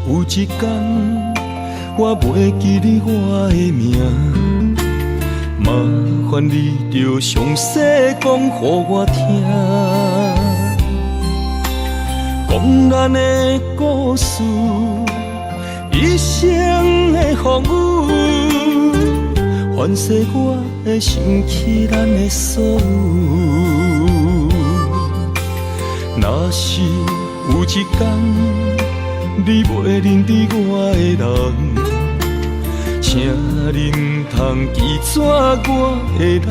有一天，我袂记你我的名，麻烦你着详细讲予我听，讲咱的故事，一生的风雨，反噬我的心起咱的所有。若是有一天，你袂认得我的人，请你唔通记住我的人。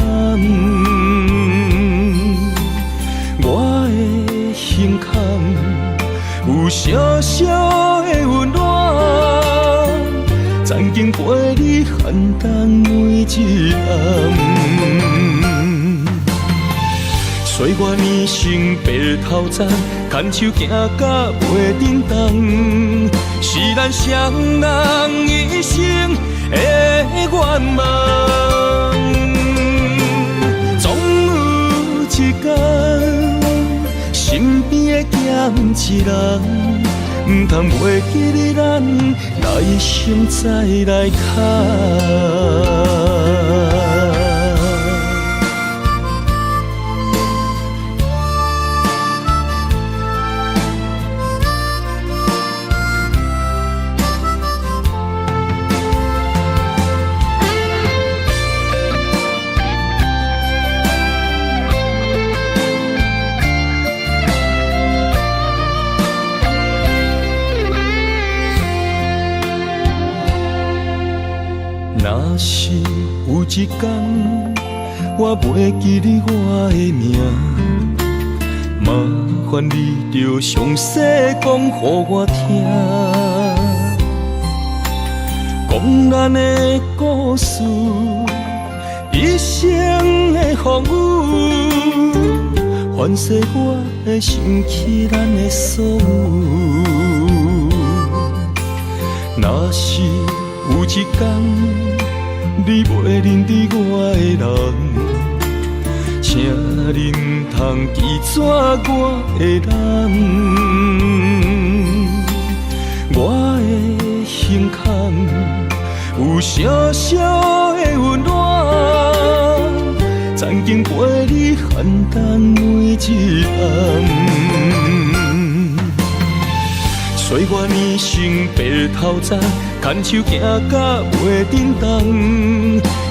我的胸腔有小小的温暖，曾经陪你寒冬每一暗。岁月年轻白头鬃，牵手行到袂振动，是咱双人一生的愿望。总有一天，身边的欠一人，唔通袂记你咱，来生再来看。若是有一天，我袂记你我的名，麻烦你着详细讲予我听，讲咱的故事，一生的风雨，反噬我的心起咱的所有。若是有一天，你袂认得我的人，请你唔通记住我的人。我的胸腔有小小的温暖，曾经陪你寒冬每一暗。岁月年轻白头鬃，牵手行到袂振动，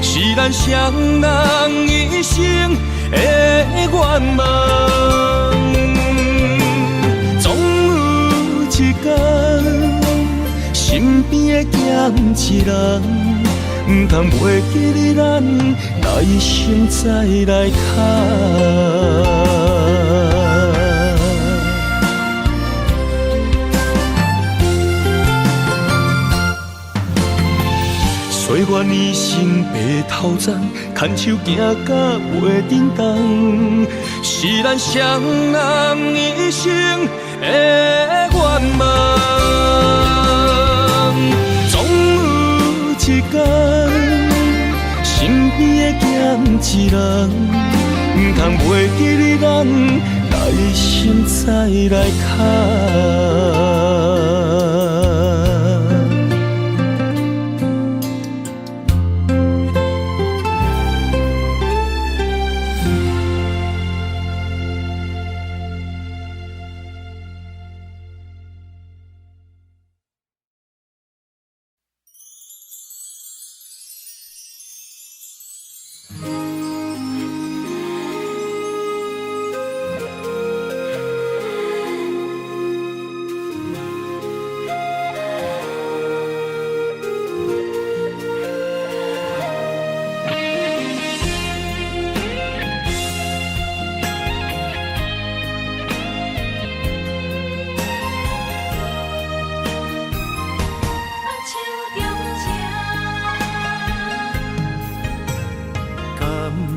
是咱双人一生的愿望。总有一天，身边的欠一人，唔通袂记你咱，来生再来看。岁月年轻白头鬃，牵手行到袂振动，是咱双人一生的愿望。总有一天，身边的欠一人，唔通袂记你咱，来生再来看。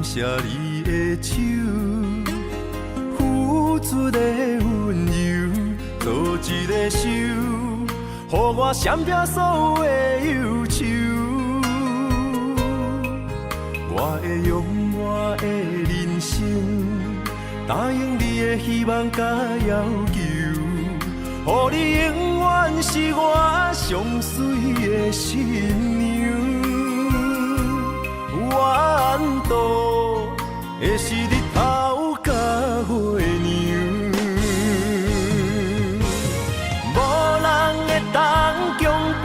谢你的手，付出的温柔，做一个手，予我闪避所有的忧愁。我会用我的人生，答应你的希望甲要求，予你永远是我新娘，远渡的是日头甲月娘，无人会当强迫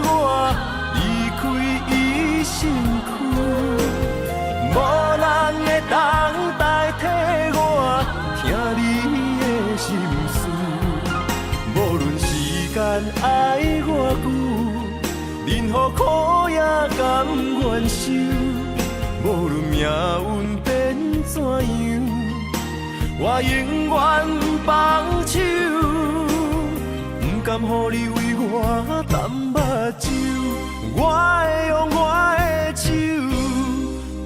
我离开伊身躯，无人会当代替我听你的心事。无论时间爱我久，任何苦也甘愿受。无论命运变怎样，我永远放手，不甘予你为我淡目睭。我会用我的手，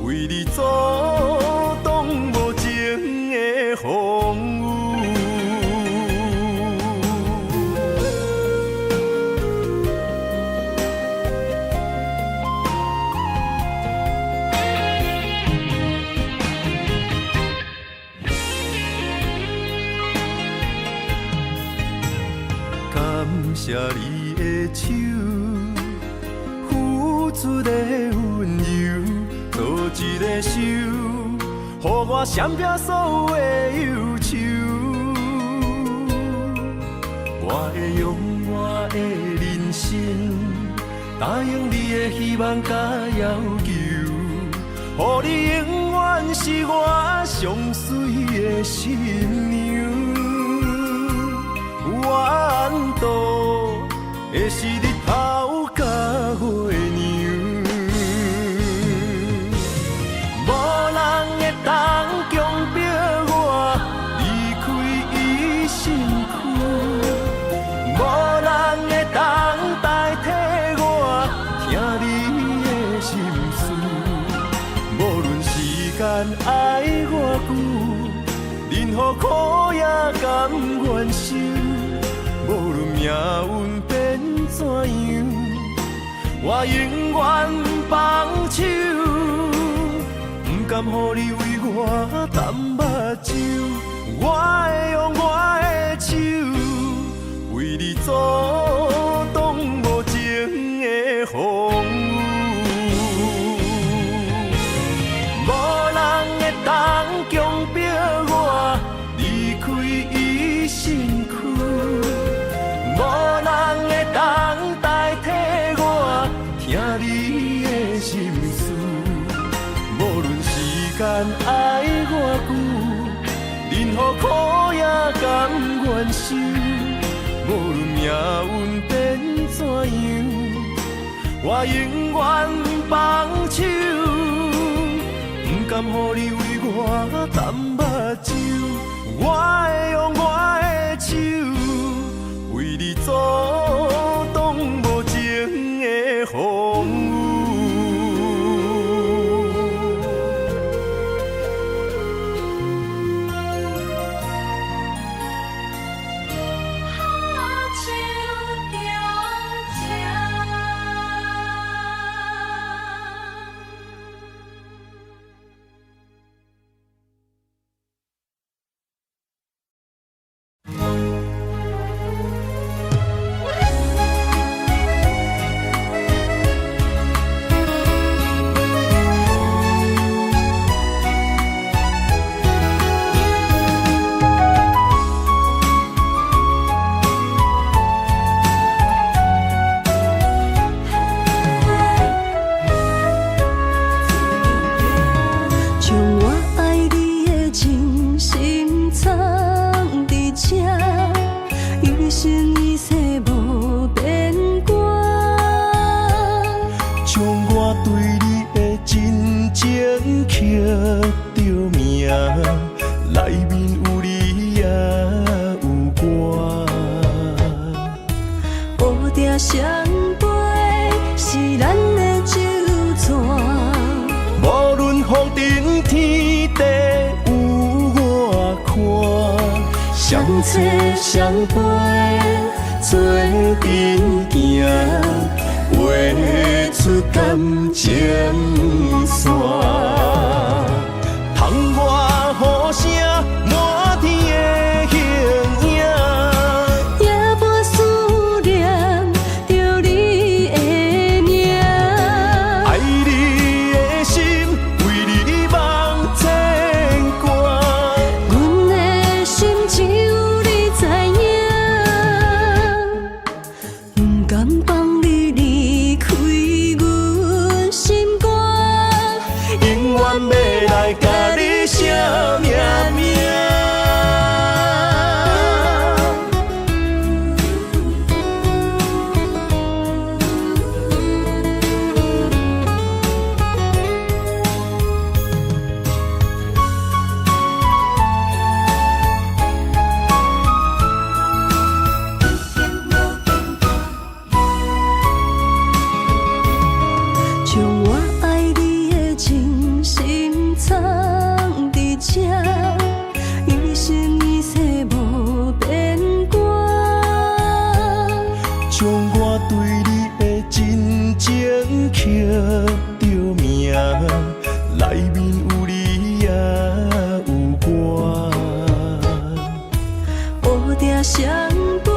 为你阻挡无情的风雨。感谢你的手，付出的温柔，做一个手，予我闪避所有的忧愁。我会用我的人生，答应你的希望甲要求，予你永远是我上水的新娘。远渡的是日头甲月娘，无人会当强迫我离开伊身躯，无人会当代替我听你的心事。无论时间爱我久，任何苦也甘愿受。无论命运变怎样，我永远放手，不甘予你为我淡目睭。我会用我的手，为你阻挡无情的风雨。无人会当强迫我离开伊身躯，无人会当代替我听你的心事。无论时间爱我久，任何苦也甘愿受。无论命运变怎样，我永远放手，不甘予你为我淡目睭。我会用我的手，为你阻挡无情的风雨。相陪做阵行，画出感情线。窗外雨声满天的形影，夜半思念着你的甘放你离开阮心肝，永远要来甲你写命名。相陪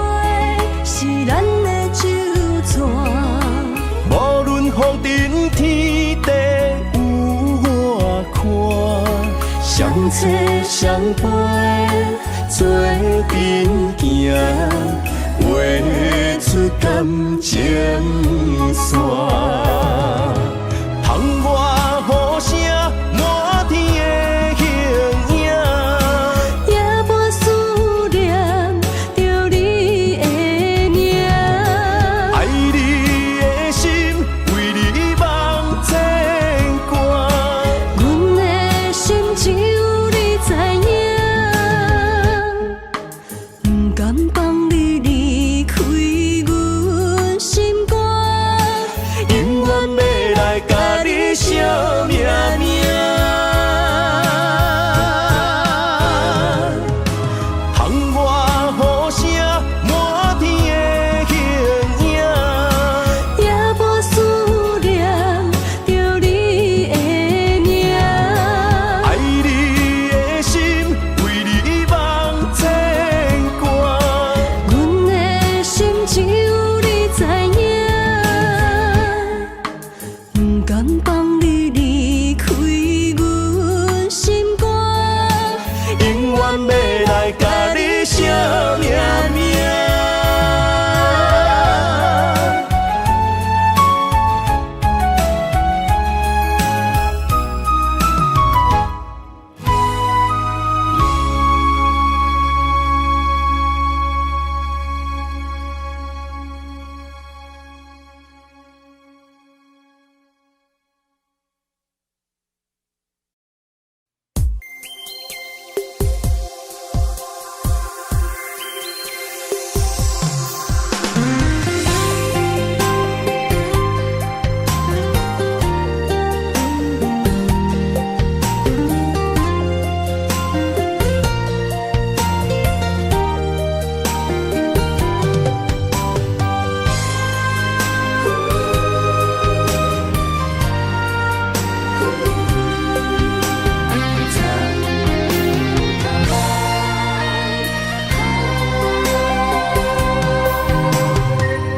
是咱的酒泉，无论风尘天地有我看，相册相陪做阵行，画出感情线。窗外雨声满天的形影。也无思念着你的名。爱你的心为你梦牵挂，阮的心只有你知影，不甘放你离开阮心肝，永远要来甲你写命名。窗外雨声满天的形影。也无思念着你的名。爱你的心为你梦牵挂，阮的心只有你知影，不甘放你离开阮心肝，永远要来甲你写命名。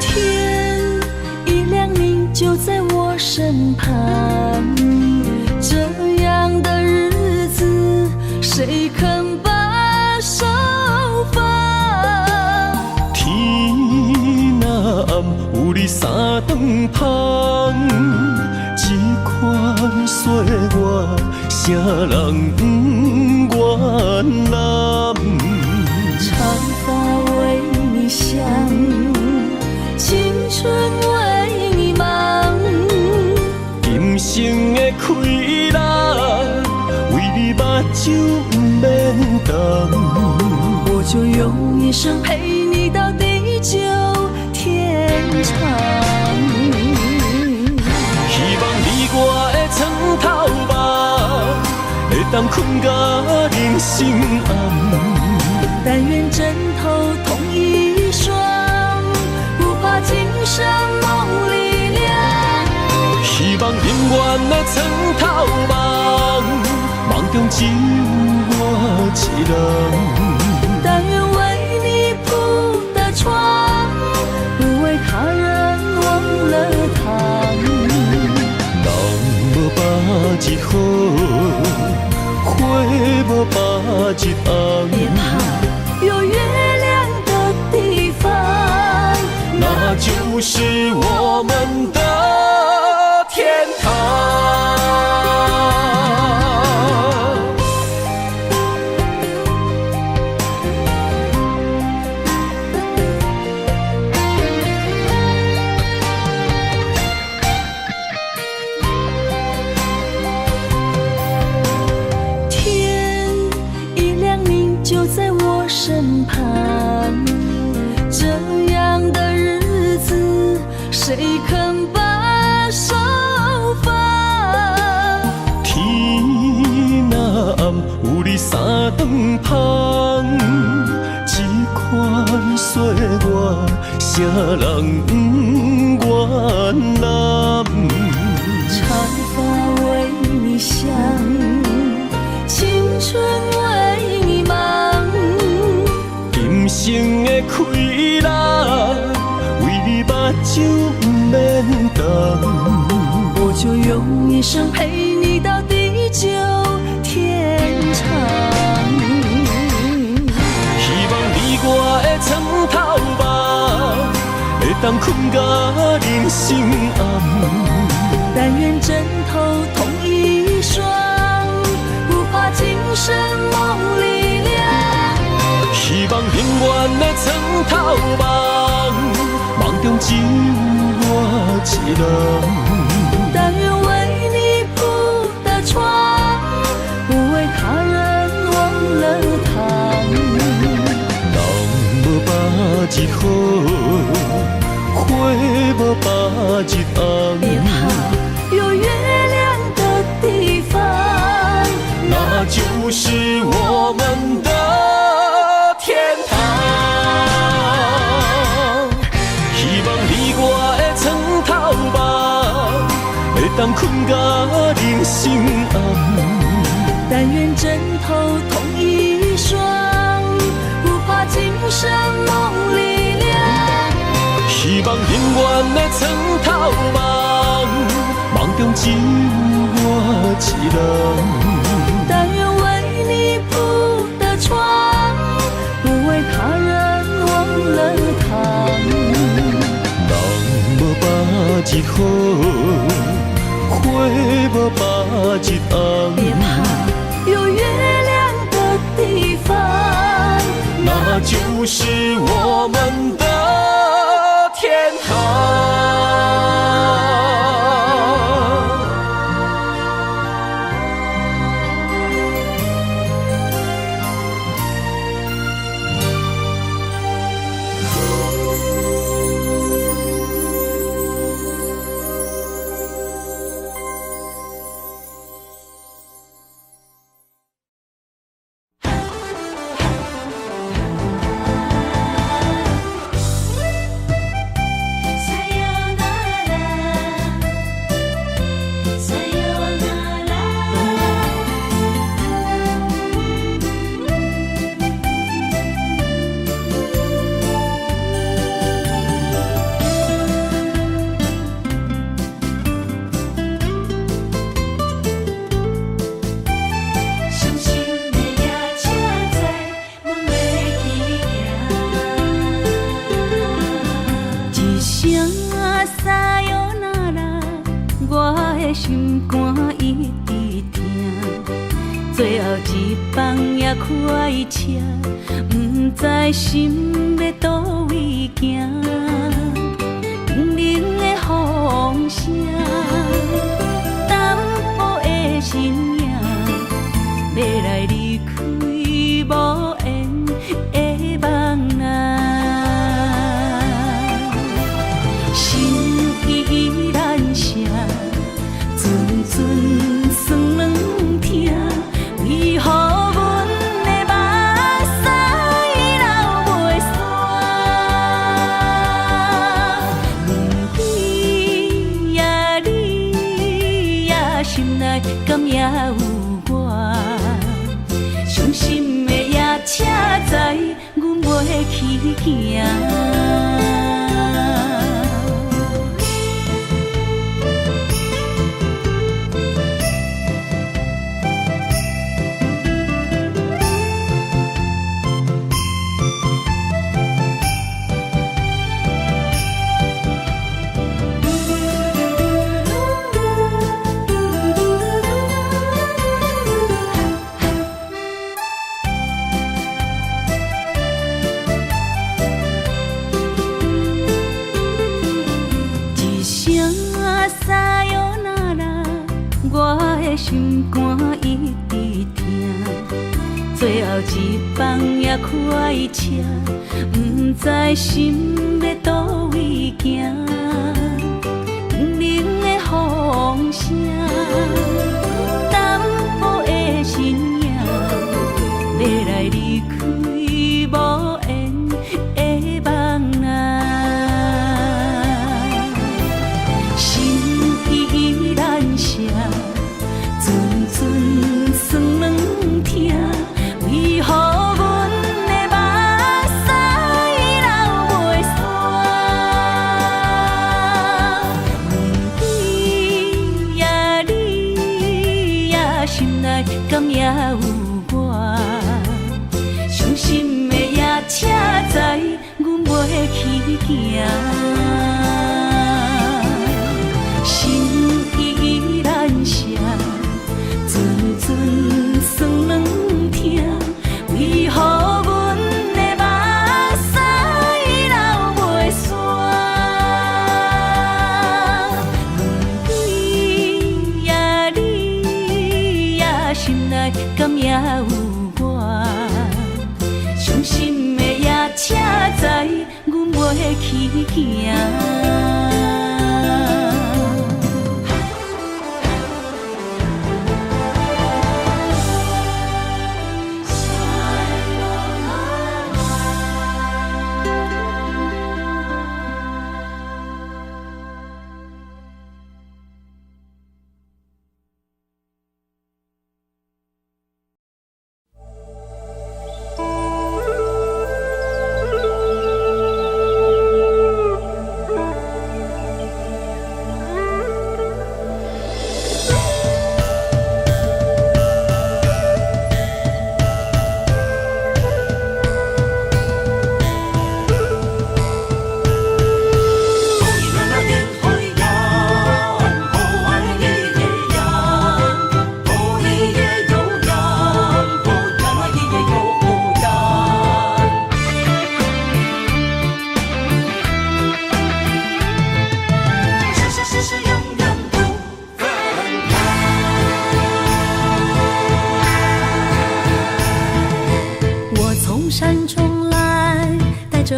天一亮你就在我身旁，这样的日子谁肯把手放？天若暗，有你三顿香，这款岁月，啥人不愿揽？长发为你香，青春为你忙，今生的快乐，为你目睭不免干。我就用一生陪你到地久天长。希望你我的床头梦，会当困甲人生暗。但愿枕头同一双，不怕今生梦里凉。希望永远的床头梦，梦中只有我一人。但愿为你铺的床，不为他人忘了躺。人无把日好，花无把日红。别怕有月亮的地方，那就就是我们的天堂。天一亮，你就在我身旁。这样的日子，谁肯把手放？天若暗，有你三顿芳，这款岁月，谁人不愿揽？长发为你香，青春为你忙。今生的快乐，为你目睭不免动。我就用一生陪你到地久天长。希望你我的床头梦，会当困到人生暗。但愿枕头同一双，不怕今生梦里凉。希望永远的床头梦，梦中只有我一人。但愿为你铺的床，不为他人忘了躺。人无把日好，花无把日红。别怕有月亮的地方，那就是我们的天堂。希望你我的床头梦，会当困到人生暗。但愿枕头同一双，不怕今生梦里凉。希望永远的床头梦，梦中只有我一人。但愿为你铺的床，不为他人忘了躺。人无把日好，花无把日红。别怕有月亮的地方，那就是我们的天堂。心肝一直疼，最后一放也快车，不知心要倒位行。冷冷的风声，淡薄的身影，要来离开无缘的梦啊，心依然舍。阵酸软疼，为何阮的目屎流袂煞？问你呀，你呀，心内敢也有我？伤心的夜车载，阮袂去行。心肝一直痛，最后一放也快车，不知心要倒位行。冷冷的风声，淡薄的身影，要来离开无缘的梦啊。心依然舍，阵阵酸软痛，为何阮的目屎流袂煞？你呀，心内敢也有我？伤心的夜车载，阮袂去行。心依然舍，阵阵酸软痛，为何阮的目屎流袂煞？你呀，心内敢也有我？伤心的夜车载，阮袂去行。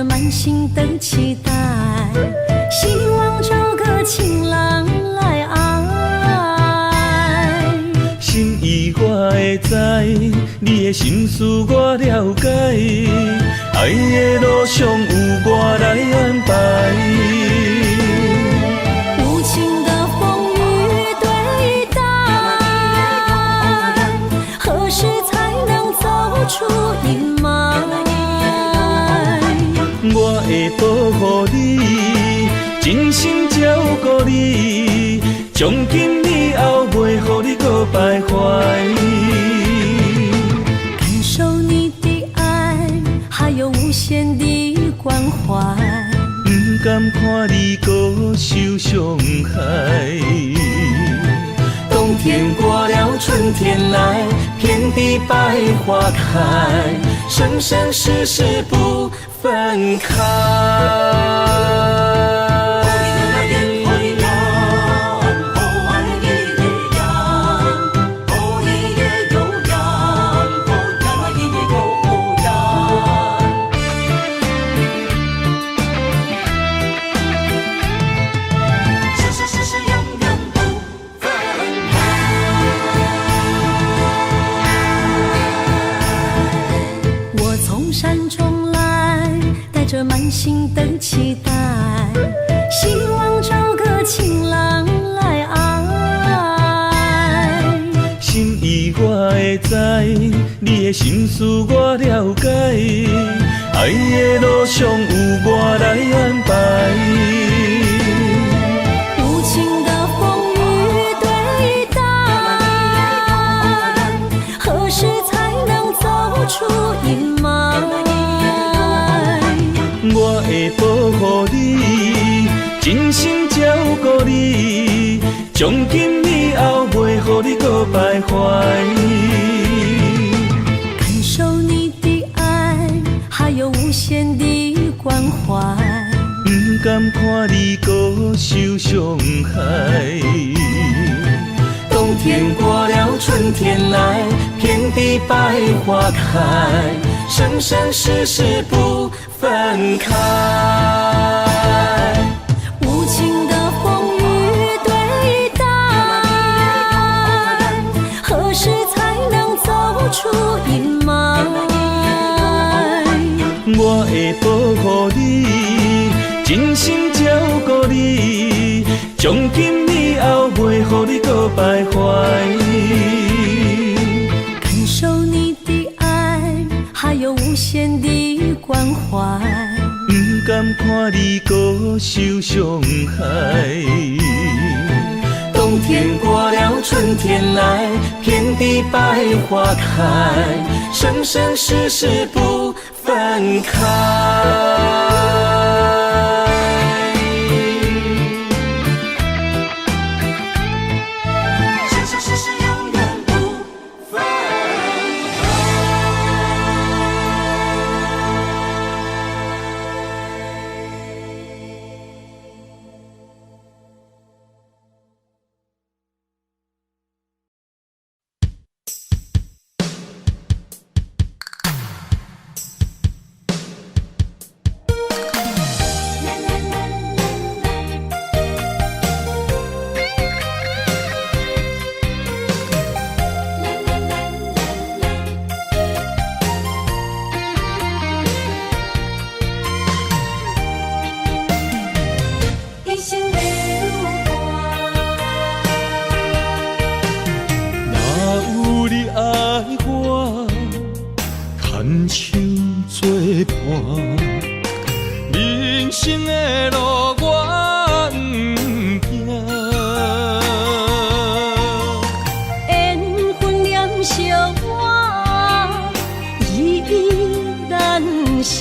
满心的期待，希望找个情郎来爱。心意我会知，你的心思我了解，爱的路上有我来安排。无情的风雨对待，何时才能走出阴霾？我会保护你，真心照顾你，从今以后袂予你搁徘徊。感受你的爱，还有无限的关怀，不敢看你搁受伤害。冬天过了，春天来，遍地百花开，生生世世不分开。满心的期待，希望找个情郎来爱。心意我会知，你的心思我了解，爱的路上有我来安排。无情的风雨对待，何时才能走出阴霾？我会保护你，真心照顾你，从今以后袂予你搁徘徊。感受你的爱，还有无限的关怀，不敢看你搁受伤害。冬天过了，春天来，遍地百花开，生生世世不分开。无情的风雨对待，何时才能走出阴霾？我会保护你，真心照顾你，从今以后袂予你搁徘徊。感受你的爱，还有无限的关怀。不甘看你搁受伤害。冬天过了，春天来，遍地百花开，生生世世不分开。生生世世永远不分开。一生的有若有你爱我，牵手作伴，人生的路我不惊。缘分念相我，依依难舍，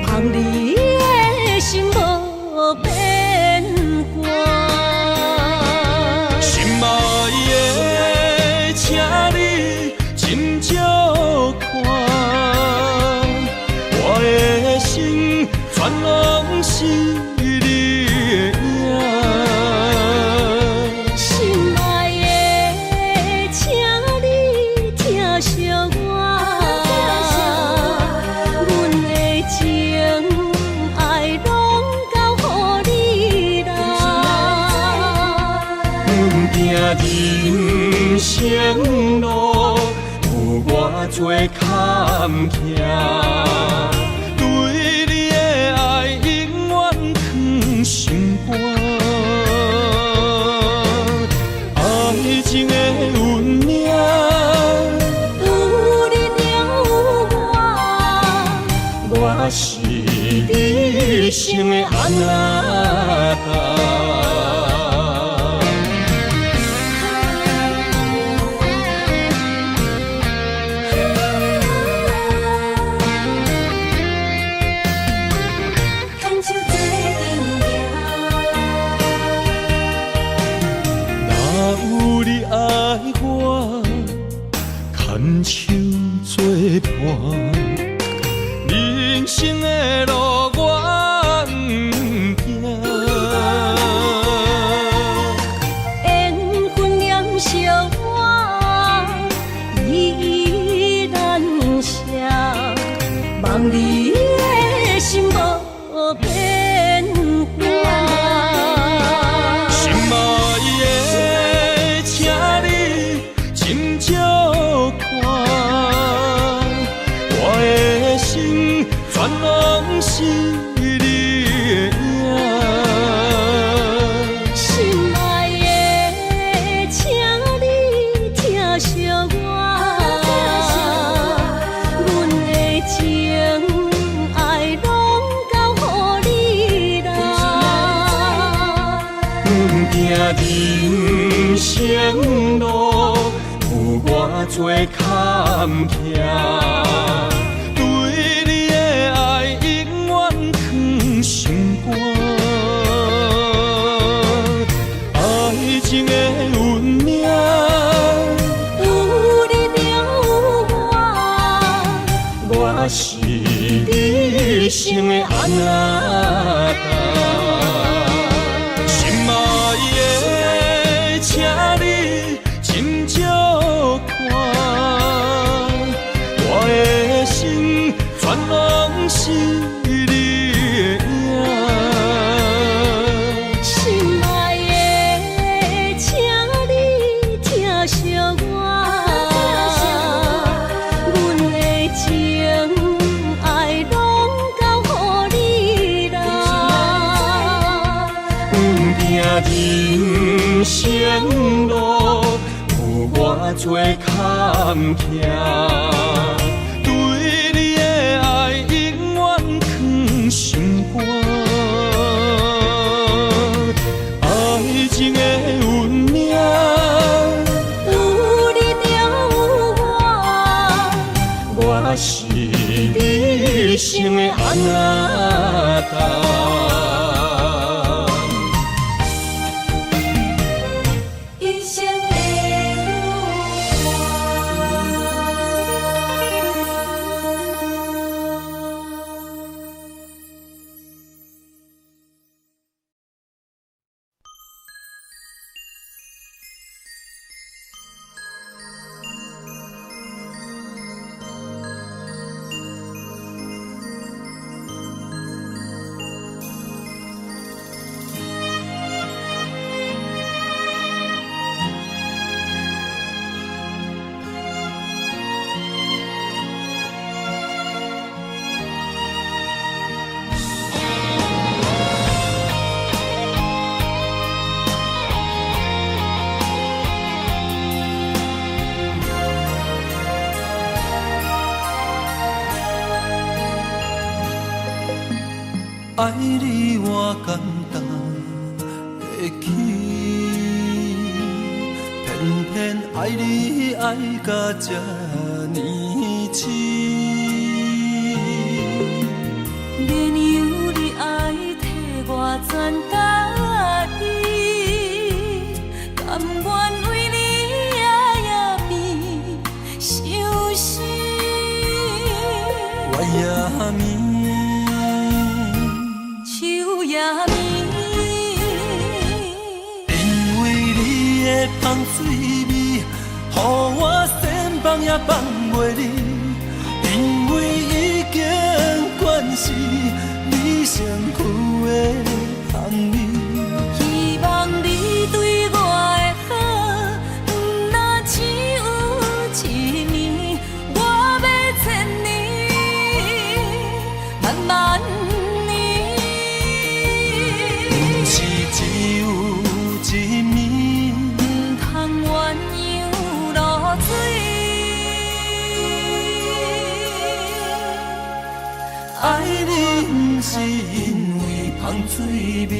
望你的心无变卦。心爱的，请你斟酌看，我的心全拢是你的影。心爱的，请你疼惜我，阮的情爱拢交予你啦。行人生路，有我做坎坷，对你的爱永远藏心肝。爱情的运命，有你了有我，我是你生的安那达。牵手做阵若有你爱我，牵手作伴，人生的路我不惊。缘分念相我，依依难舍，望你的心无变卦。心爱的，请你斟酌看，我的心全拢是你的影。心爱的，请你疼惜我，阮的情爱拢交予你啦。行人生路，有我做坎坷，对你的爱永远藏心肝。爱情的运命，有你了我，我是你生的安那达。心爱的，请你斟酌行人生路，有偌多坎坷，对你的爱永远藏心肝。爱情的运命，有你就有我，我是你生的阿那达。一生的路爱你我简单会起，偏偏爱你爱到这呢痴。免由你爱替我全答应，甘愿为你夜眠伤心。我也眠。树也眠，因为你的香水味，予我先放也放袂离。因为已经惯是你身躯的香味。希望你对我的好，不若只有一年，我要千年，慢慢。只有一面，唔通鸳鸯落水。爱你不是因为香水味。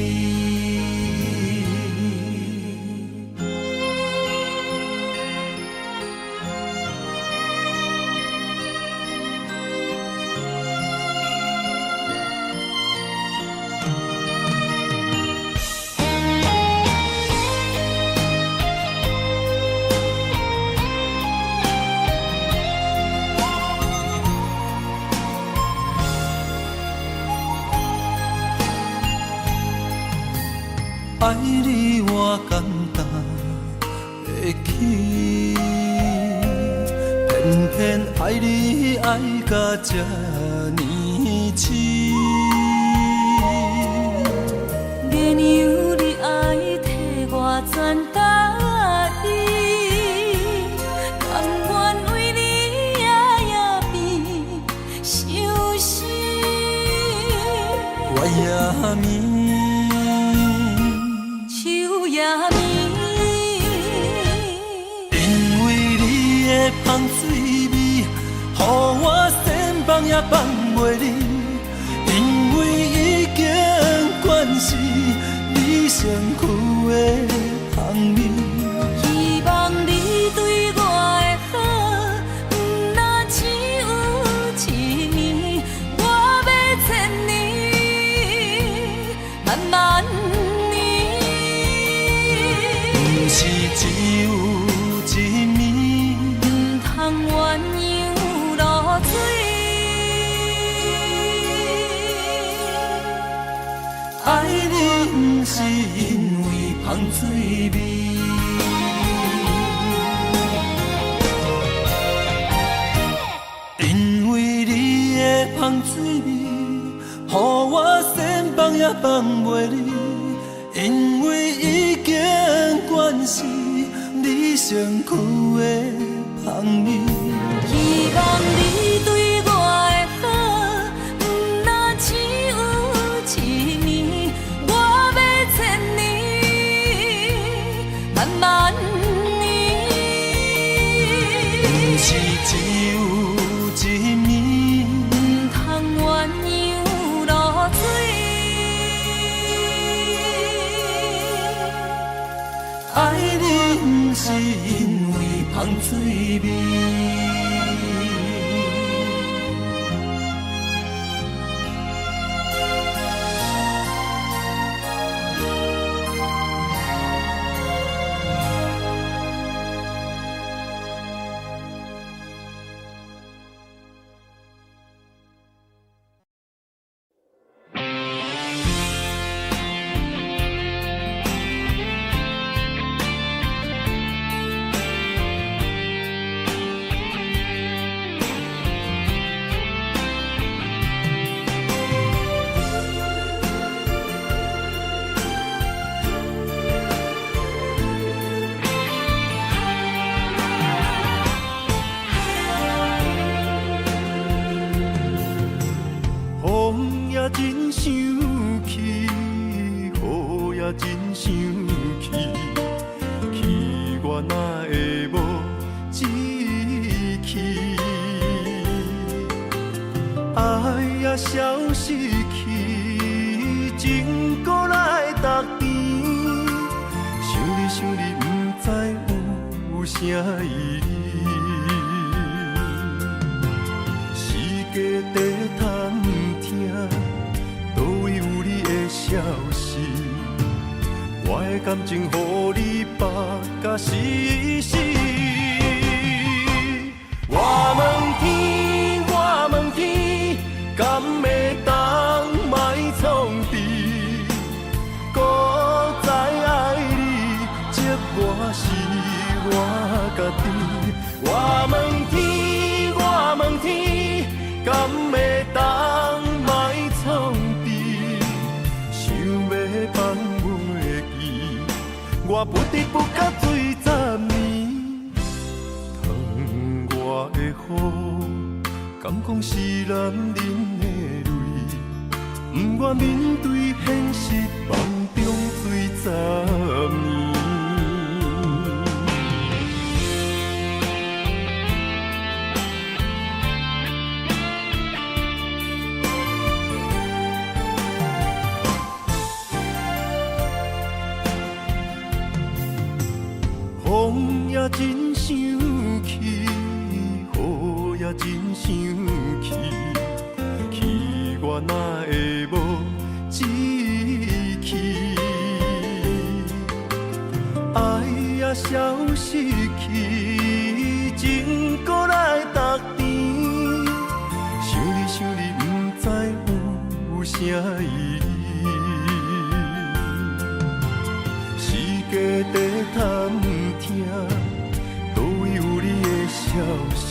爱你我简单会起，偏偏爱你爱到这呢痴。免由你爱替我全答应，甘愿为你夜眠伤心。我也眠。也眠，因为你的香水味，予我先放也放袂离。因为已经惯是你身躯的香味。希望你对我的好，不若只有一年，我要千年，慢慢。是只有一面，唔通鸳鸯落水。爱你不是因为香水味，因为你的香水味，予我先放也放袂离。因为已经惯是你身躯的香味。希望你对我的好，不若只有一年，我要千年，只有一面，唔通鸳鸯落水。爱你不是因为芳水味。风也真生气，雨也真生气，气我哪会无志气？爱也消失去，情搁来逐甜。想你，不知有啥意义。世界地探听，倒位有你的消息？我的感情，予你绑甲死死。我问天，我问天，敢会当莫创治？搁再爱你，这我是我家己。我问天，我问天，敢会当莫创治？想要放袂记，我不得不甲水十年。疼我的雨，敢讲是男人的泪？不愿面对现实，梦中水十年。风也真生气，雨也真生气，气我哪会无志气？爱也消失去，情搁来逐甜。想你，不知有啥意义？世界地探听，倒位有你的消息？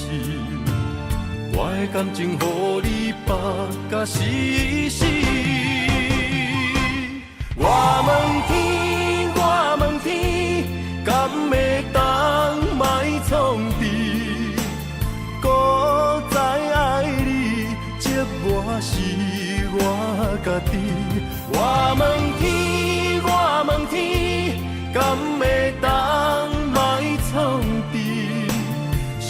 我的感情，予你绑甲死死。我问天，我问天，敢会当莫创治？搁再爱你，这我是我家己。我问天，我问天，敢会当莫创治？想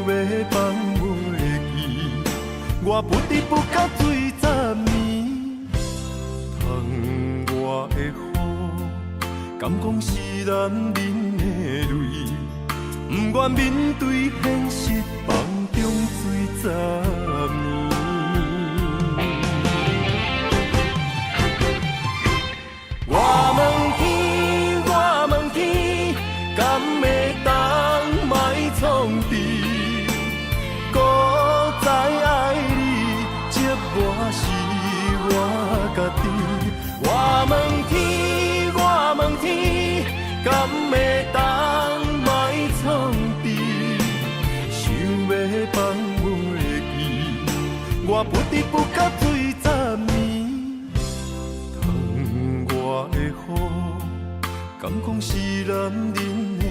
要放袂记，我不得不甲水十年。疼我的雨，敢讲是男人的泪？不愿面对现实，梦中水十年。我问天，我问天，敢会当莫创治？搁再爱你，这我是我家己。我问天，我问天，敢会当莫创治？想要放袂记，我不得不甲水十年。疼我的雨，敢讲是男人的泪？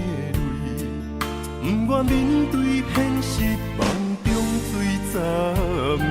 不愿面对现实，梦中水十年。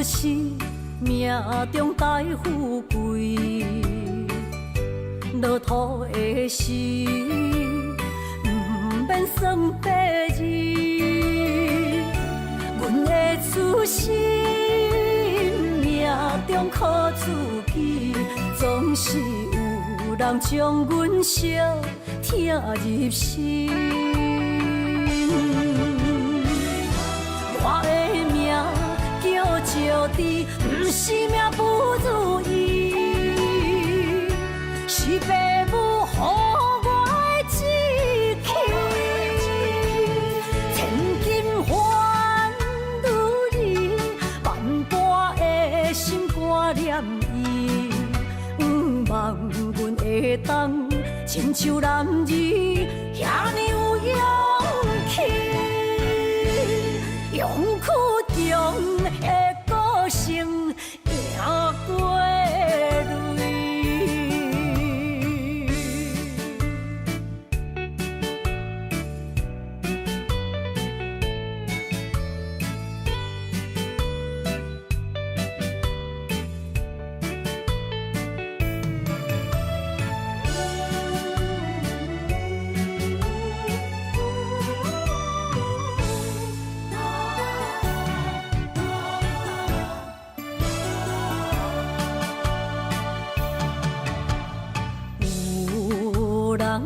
是命中带富贵，落土的时，不免算白字。阮的初心，命中靠自己，总是有人将阮惜疼入心。我的命叫石地，不是命不如意，是父母予我的志气。千金换如意，万般的心挂念伊，望阮会当亲像男儿遐尼有勇气。勇气中的个性赢过泪。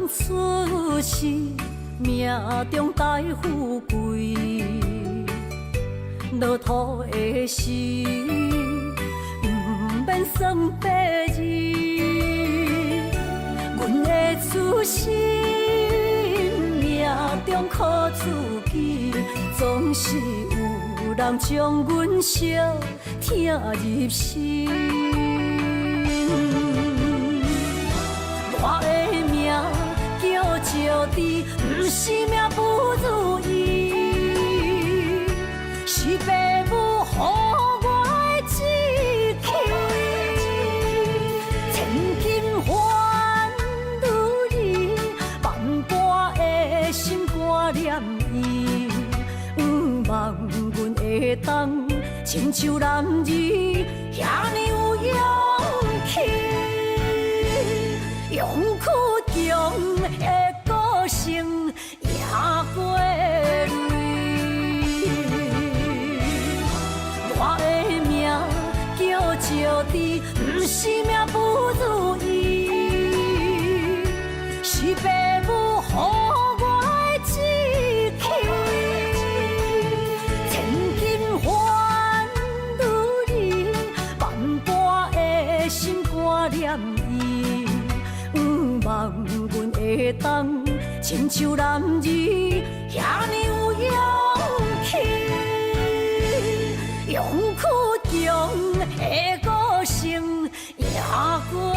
出世命中带富贵，落土的时，不免算白字。阮的初心，命中靠自己，总是有人将阮惜疼入心。我的命叫石地，不是命不如意，是父母予我的志气。千金换如意，万般的心挂念伊，望阮会当亲像男儿遐尼有勇气。勇气中的个性赢过泪。我的命叫石地，不是命不如意，是父母予我的志气。千金换如意，万般的心挂念伊。望阮会当亲像男儿遐尼有勇气，勇气中的个性赢过泪。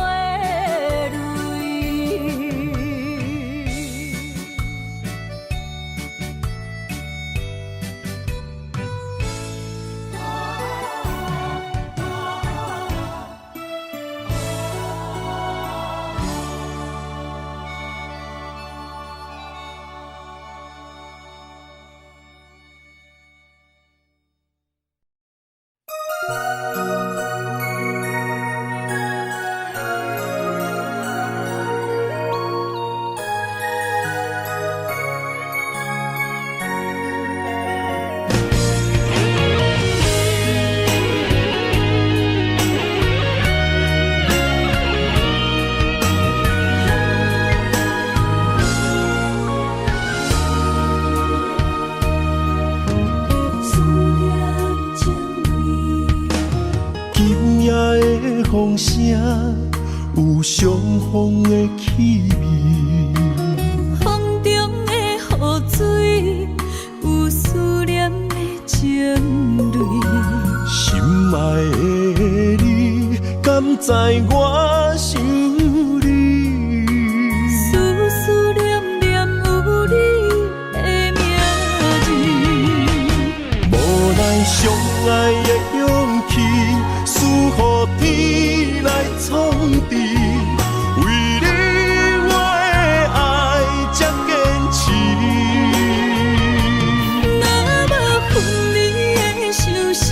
风声有相逢的气味，风中的雨水有思念的情泪。心爱的你，敢知我想你？思思念念有你的名字，无奈相爱的勇气，输予天来创治。为你我的爱才坚持。若无分离的相思，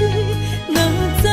哪知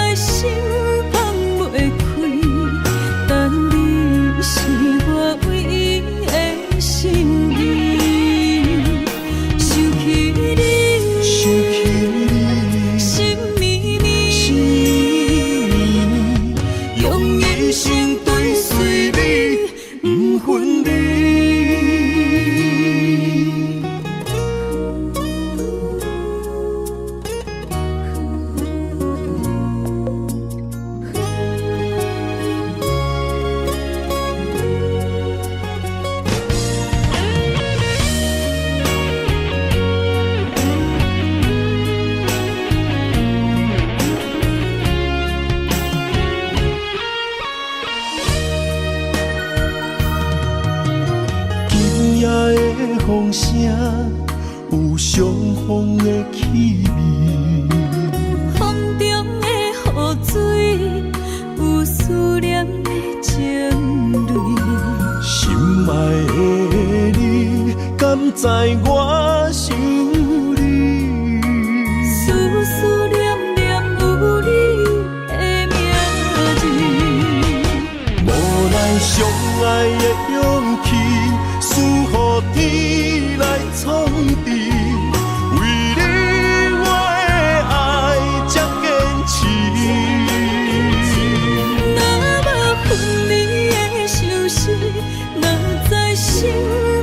空声，有相逢的气味。风中的雨水，有思念的情泪。心爱的你，敢知我想你？思思念念有你的名字。无咱相爱的勇气，赐予天来创治。为你我的爱才坚持。若无分离的相思，哪知心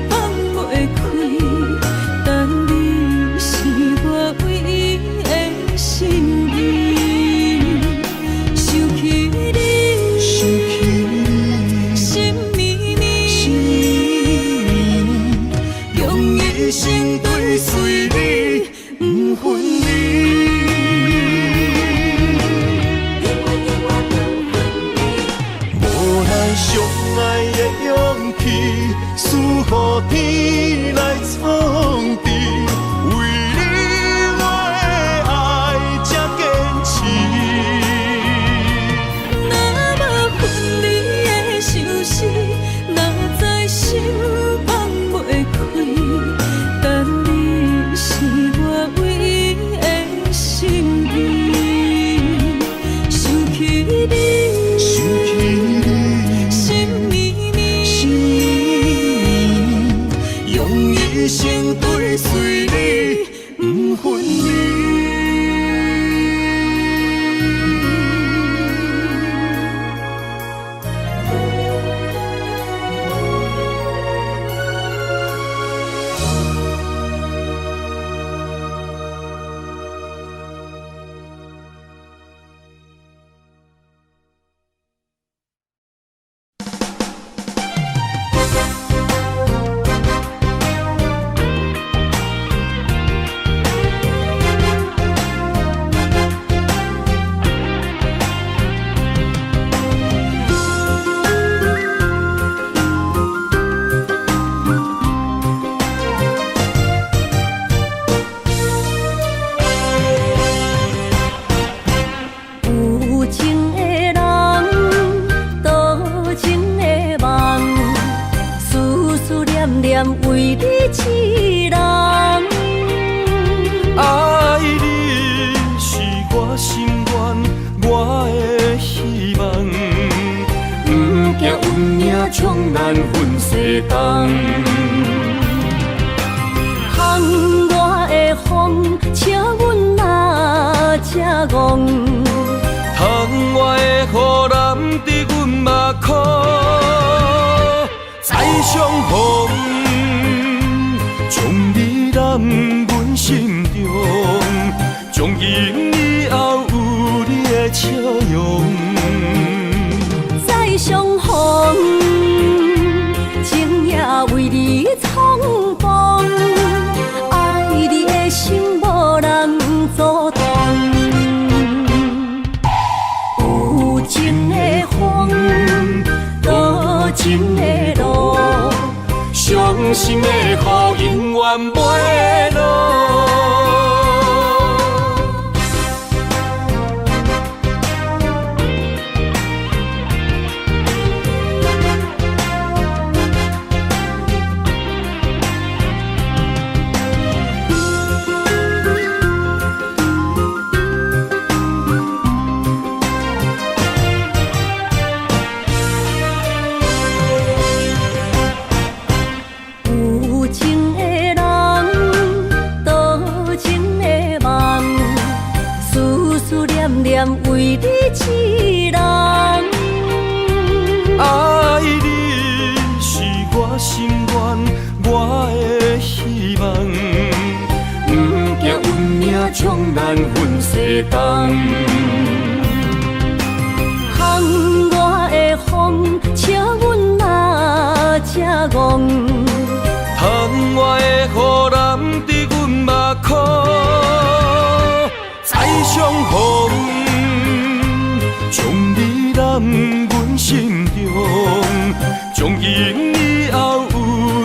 放袂开。但你是我唯一的心意，想起你，想起你，心绵绵，心绵绵，用一生追随你，不分离。无咱相爱的勇气，赐予天来创治。为你我的爱才坚持。若无分离的相思，哪知心放袂开。但你是我唯一的心意，想起你，想起你，心绵绵，心绵绵，用一生追随你，不分离。有情的人，多情的梦，思思念念为你痴人。爱你是我心愿，我的希望。不惊运命冲咱分世间。窗外的风，请阮哪只戆？窗外的雨淋伫阮目眶，再相逢，将你揽阮心中，从今以后有你的笑容。再相逢，情也为你冲动，爱你的心无人阻挡。有情的风，多情的路，伤心的雨永远袂落。有情的人，多情的梦，思思念念为你痴人。爱你是我心愿，我的希望。不惊运命冲咱分世间。窗外的风，请阮哪只戆？窗外的雨淋伫阮目眶，再相逢，将你揽阮心中，从今以后有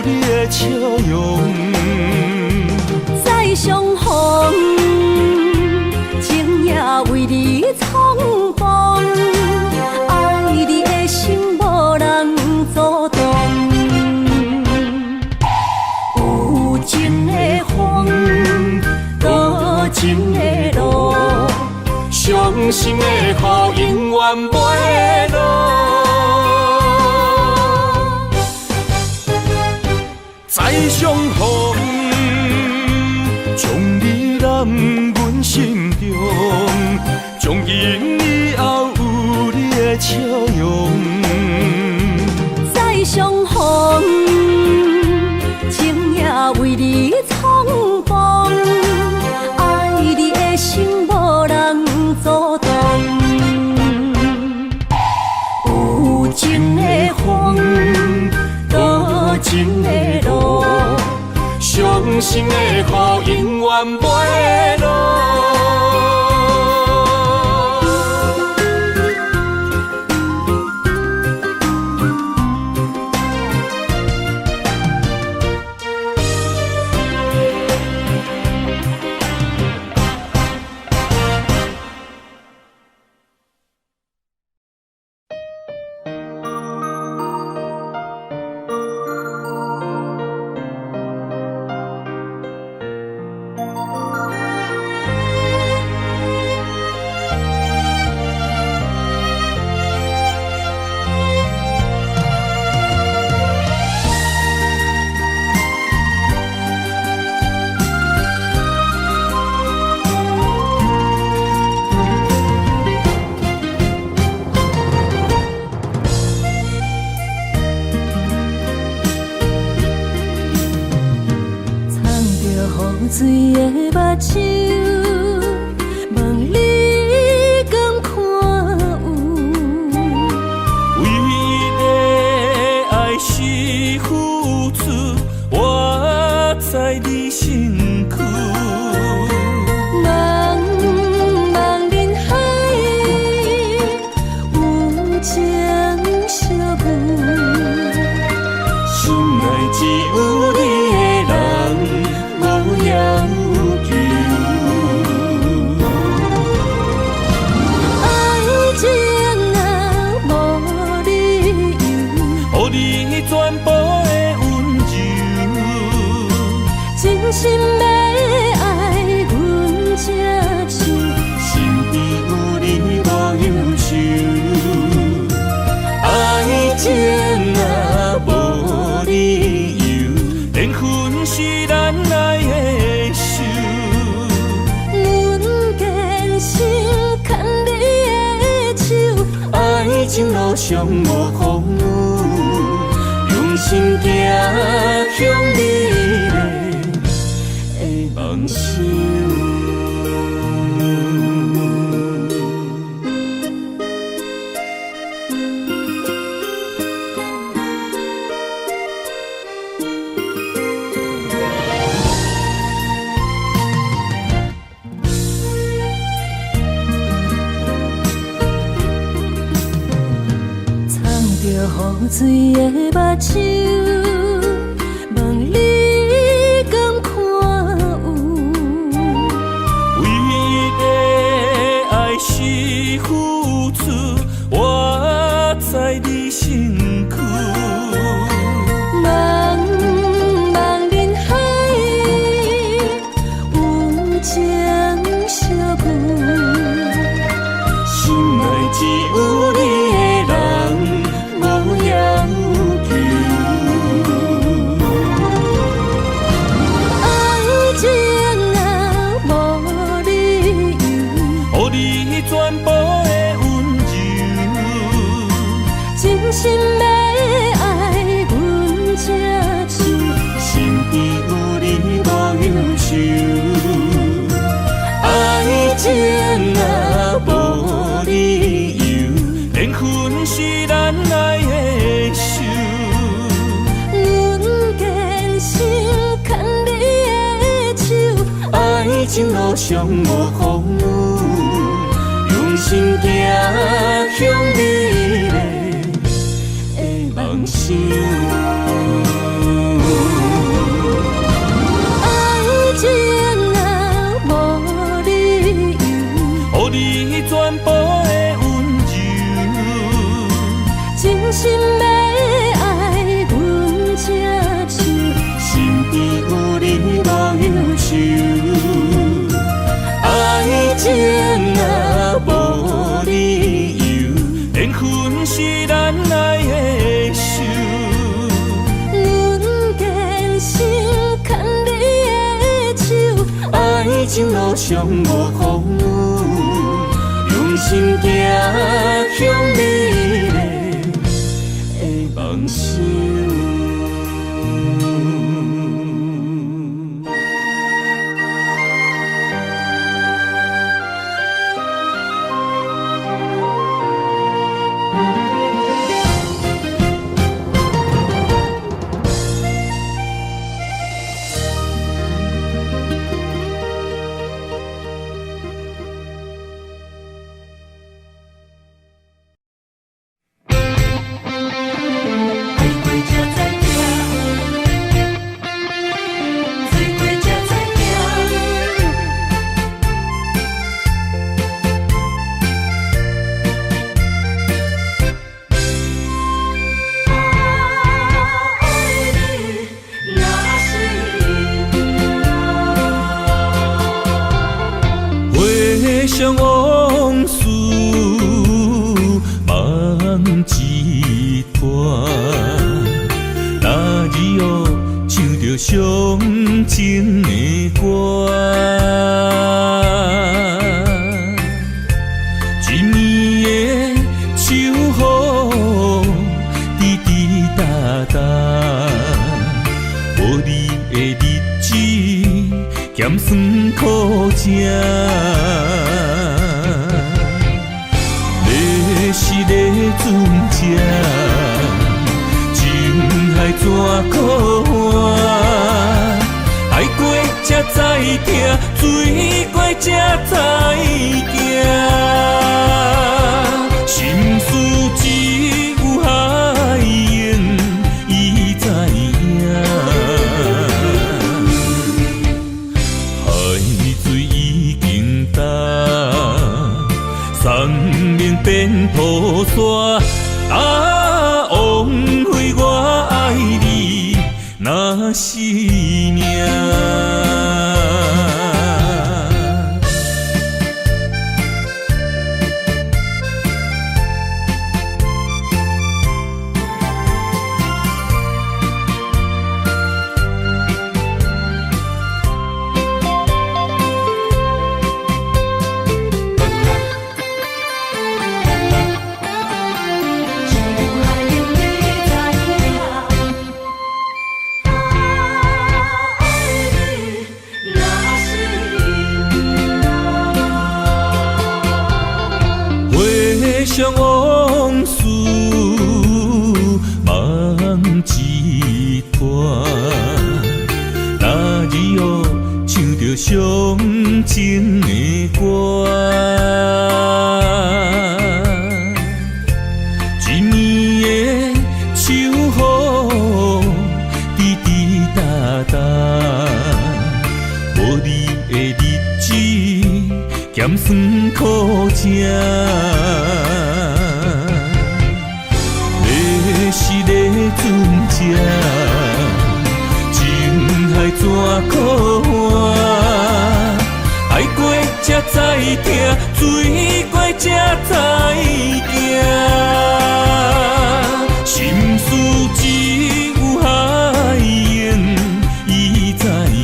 你的笑容。再相逢，情也为你冲动，爱你的心无人阻挡。有情的风，多情的路，伤心的雨永远袂落。再相逢，将你揽阮心中，从今以后有你的笑容。再相逢，情也为你冲动，爱你的心无人阻挡。有情的风，多情的路，伤心的雨永远袂落。水的目睭，问你敢看有？为你的爱是付出，我在你身躯。茫茫人海，有情相伴，心内只有你的人。无要求，爱情若无理由，予你全部的温柔，真心要爱阮才像，身边有你无忧愁。爱情若无理由，缘分是咱来的手。阮坚心牵你的手，爱情路上无风雨，用心行向美丽的梦想。雨水的目睭，问你敢看有？为你的爱是付出，我在你身躯。茫茫人海，有情相伴，心内只有你的人。无要求，爱情若无理由，予你全部的温柔，真心要爱阮才像，身边有你无忧愁。爱情若无理由，缘分是咱来的手。阮坚心牵你的手，爱情路上无风雨，用心行向美丽的梦想。有你无忧愁，爱情若无理由，缘分是咱来的守。阮坚信牵你的手，爱情路上无风雨，用心行向美丽的梦想。回想往事梦一段，那日后唱着伤情的歌，一年的秋雨滴滴答答，无你的日子咸酸苦涩。是个船只，情海怎可换？爱过才知疼，水过才知行。心事只有海涌，伊知影。海水已经干。生命变雨伞，枉费我爱你那是命。回想往事梦一段，那日后唱着伤情的歌，一年的秋雨滴滴答答，无你的日子咸酸苦涩。是个船只，情海怎可换？爱过才知疼，水过才知行。心事只有海涌，伊知影。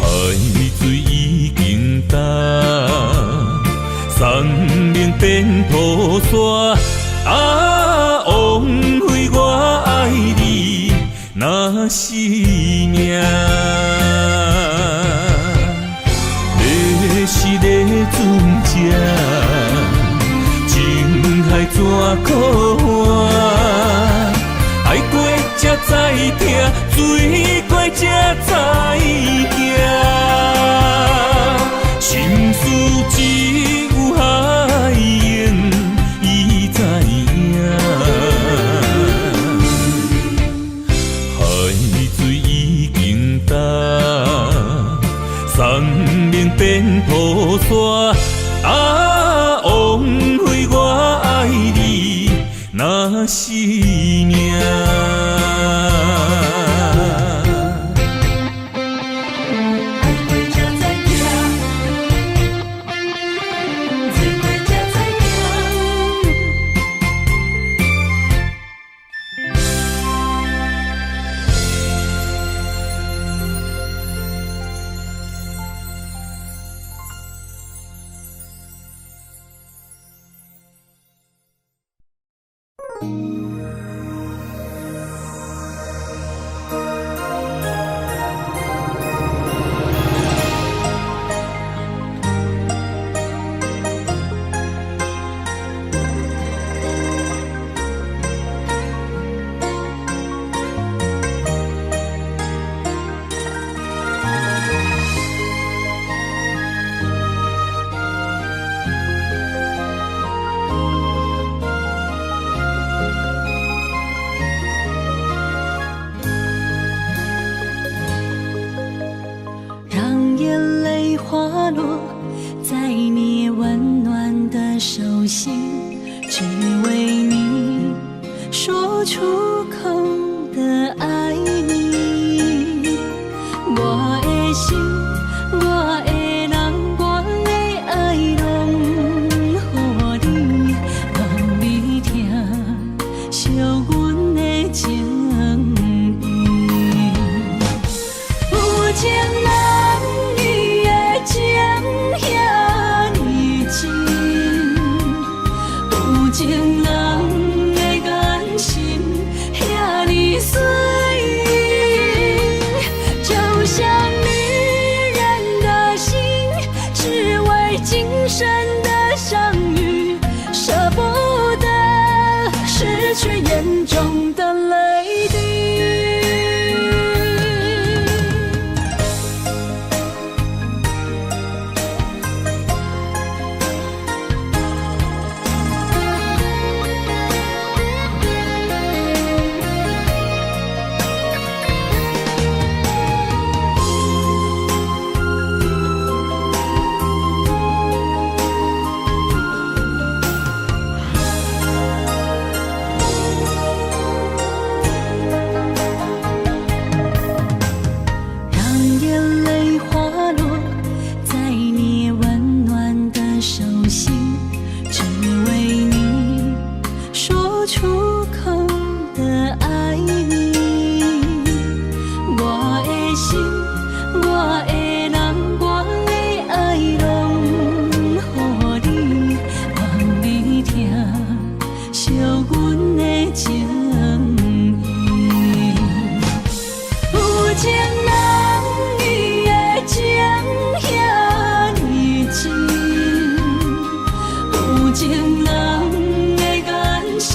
海水已经干。生命变雨伞，枉费我爱你那是命。你是个船只，情海怎可换？爱过才知疼，水过才知行。心事只有海涌，伊知影。海水已经干，生命变雨伞，枉费我爱你那是命。花落在你温暖的手心，只为你说出口的爱你。我的心，我的人，我的爱拢予你，望你听惜阮的情意。有情人伊的情遐尼真，有情人的眼神遐尼水，就像女人的心，只为今生的相遇，舍不得失去眼中的泪滴。让眼泪滑落在你温暖的手心，只为你说出口的爱你。我的心，我的人，我的爱拢予你，望你听惜阮的情意。有情人伊的情遐尼真，有情人的眼神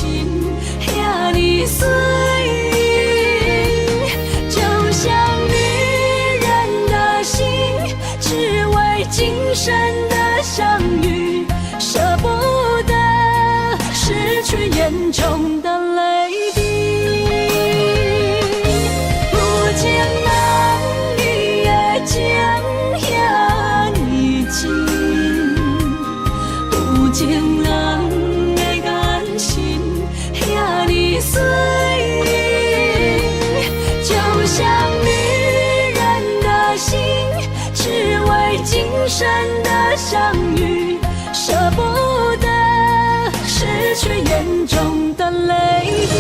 遐尼水，就像女人的心，只为今生的相遇，舍不得失去眼中的泪滴。有情人伊的情遐尼真，有情人的眼神遐尼水，就像女人的心，只为今生的相遇，舍不得失去眼中的泪滴。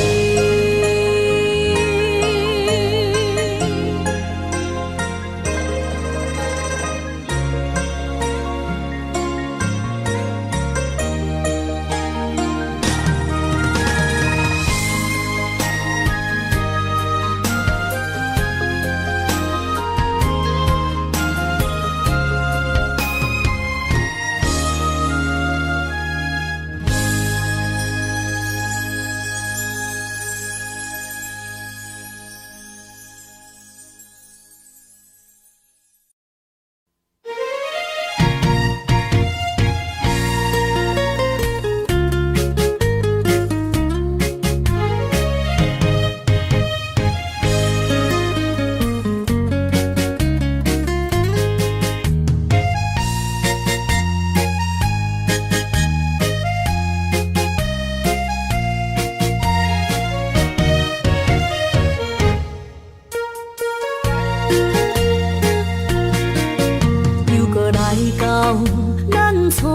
初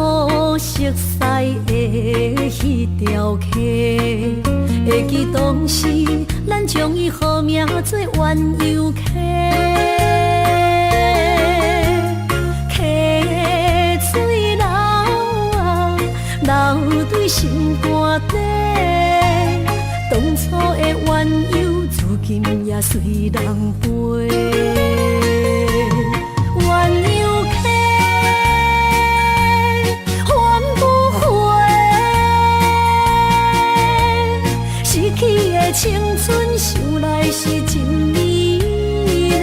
熟悉的迄条溪，会记当时咱将伊号名做鸳鸯溪。溪水流啊，流对心肝底。当初的鸳鸯，如今也随人飞。鸳鸯溪。青春想来是真美丽，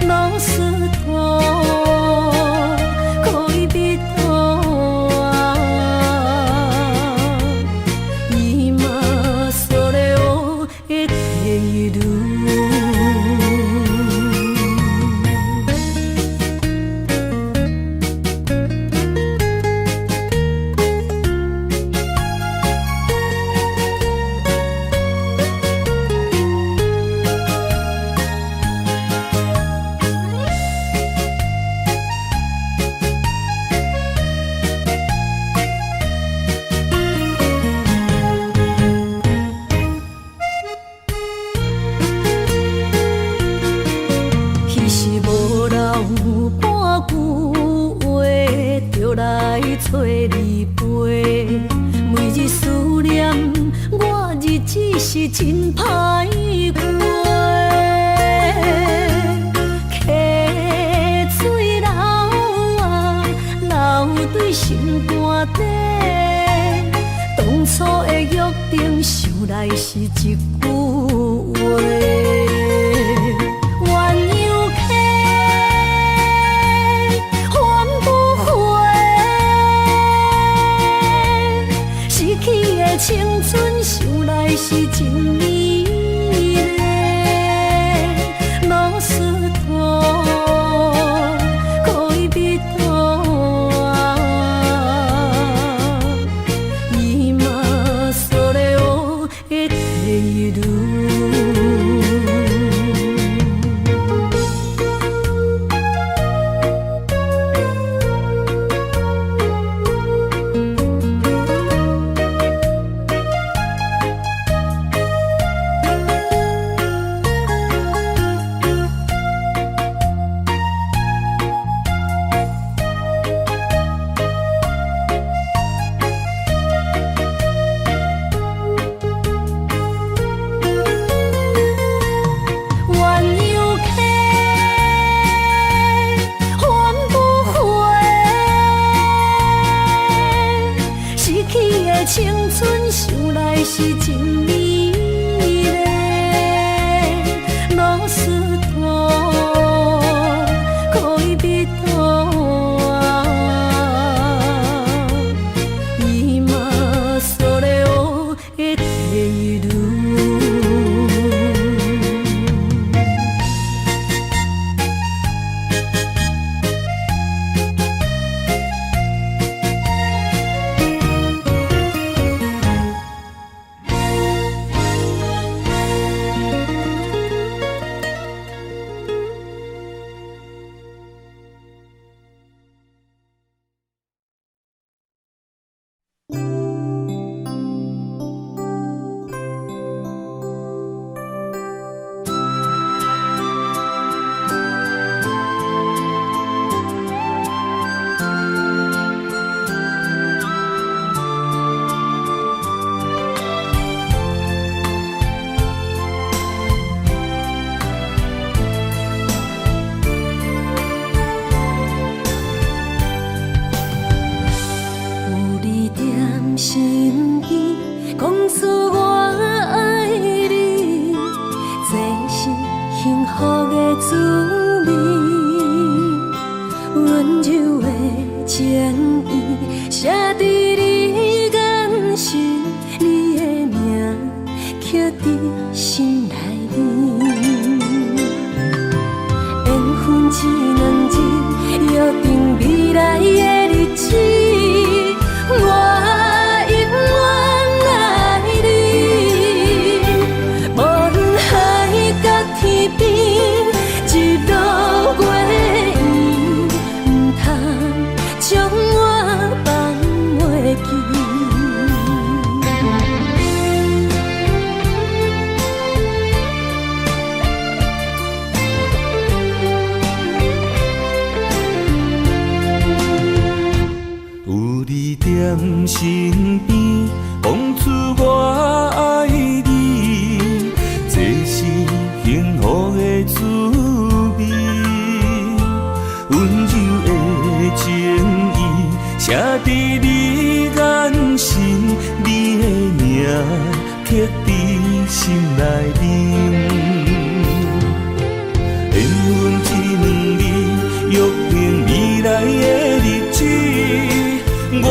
老师徒可以比拖啊，伊嘛所了的地路。来找你陪。每日思念，我日子是真歹过。溪水流啊，流对心肝底。当初的约定，想来是一句话。青春想来是真美丽，老师徒恋人啊，今それを得ている。青春想来是真美丽，老师徒恋人啊，今それを得ている。身边讲出我爱你，这是幸福的滋味。温柔的情意写在你眼心，你的名刻在心内面。缘分一两日，约定未来的日子。我身边讲出我爱你，这是幸福的滋味。温柔的情意写在你眼心，你的名刻在心内面。缘分一两日，约定未来的日子。我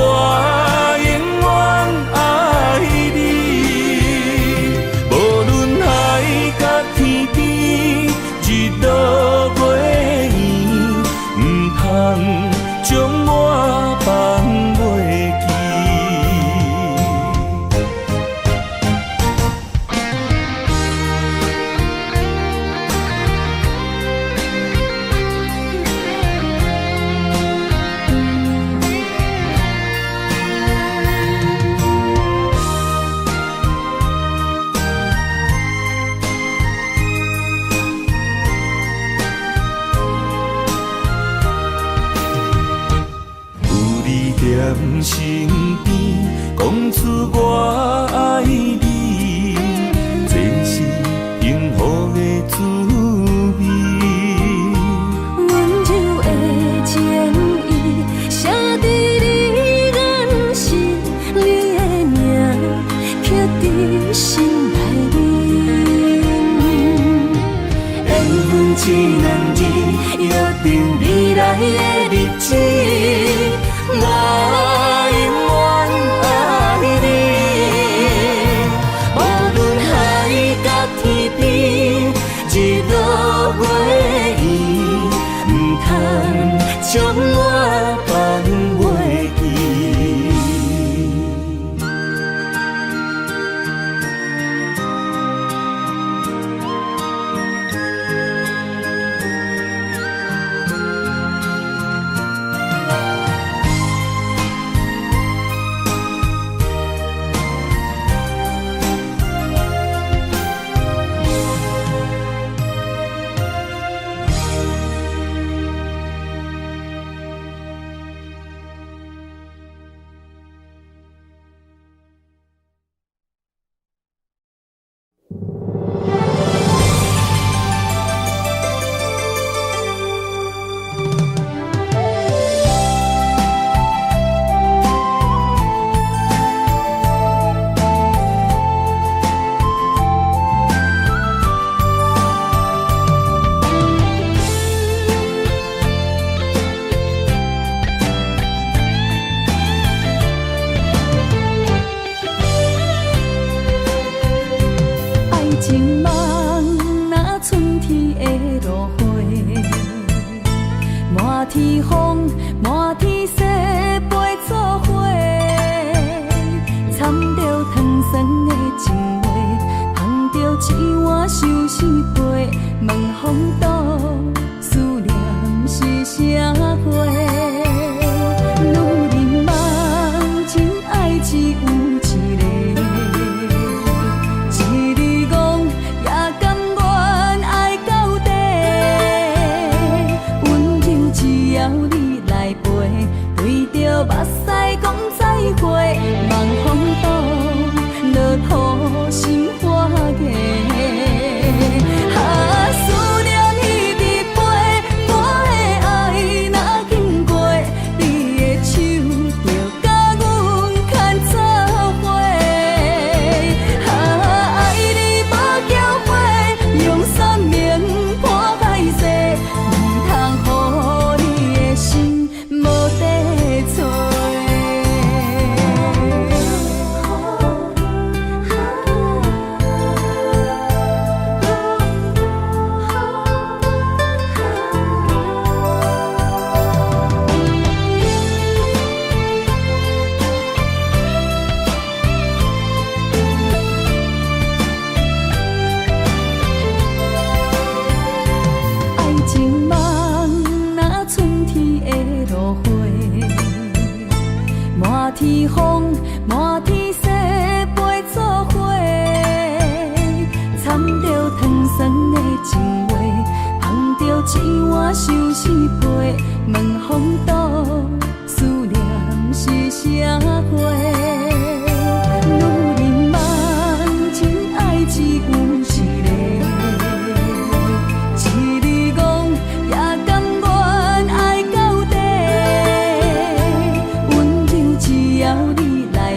将我放袂记。一两字，约定未来的日子，我永远爱你。无论海角天边，日落月圆，唔通将我放袂记。情梦那春天的落花，满天风，满天雪，陪做伙，掺着糖酸的情话，捧着一碗相思杯，问风岛思念是啥货？女人梦真爱只有一个。目屎讲再会，望风岛落土心花芽。思念彼日飞，我的爱若经过，你的手就甲阮牵做伙。爱你无缴费，用生命破歹势，唔通予你的心无地找。情梦那春天的落花，满天风，满天雪，陪做伙，掺着糖酸的情话，捧着一碗相思杯，问风岛思念是啥货？女人梦真爱只有一个。只要你来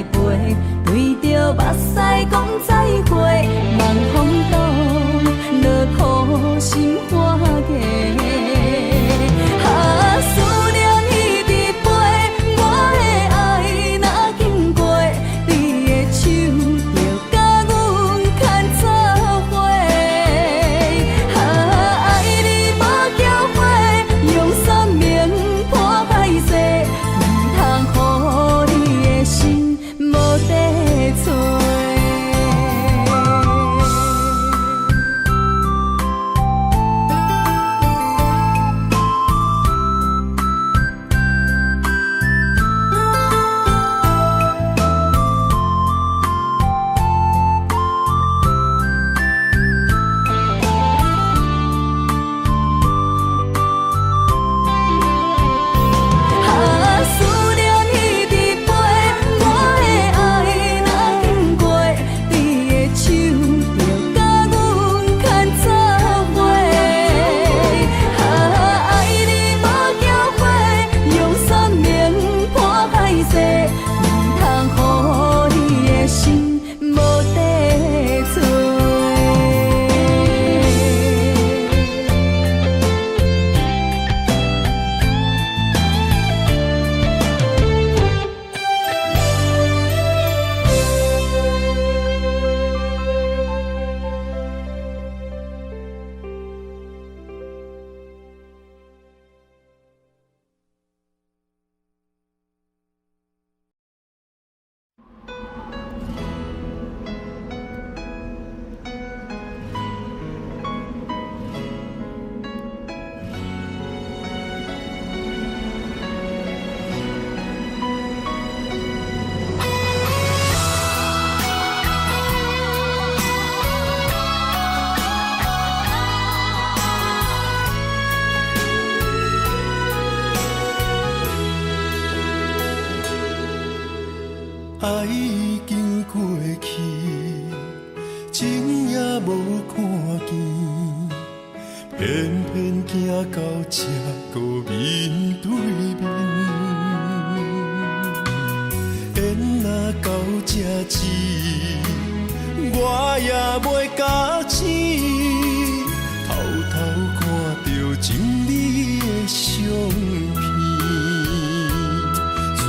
爱已经过去，情也无看见，偏偏行到这个面对面。缘若到这时，我也袂假醒，偷偷看到情侣的相片。春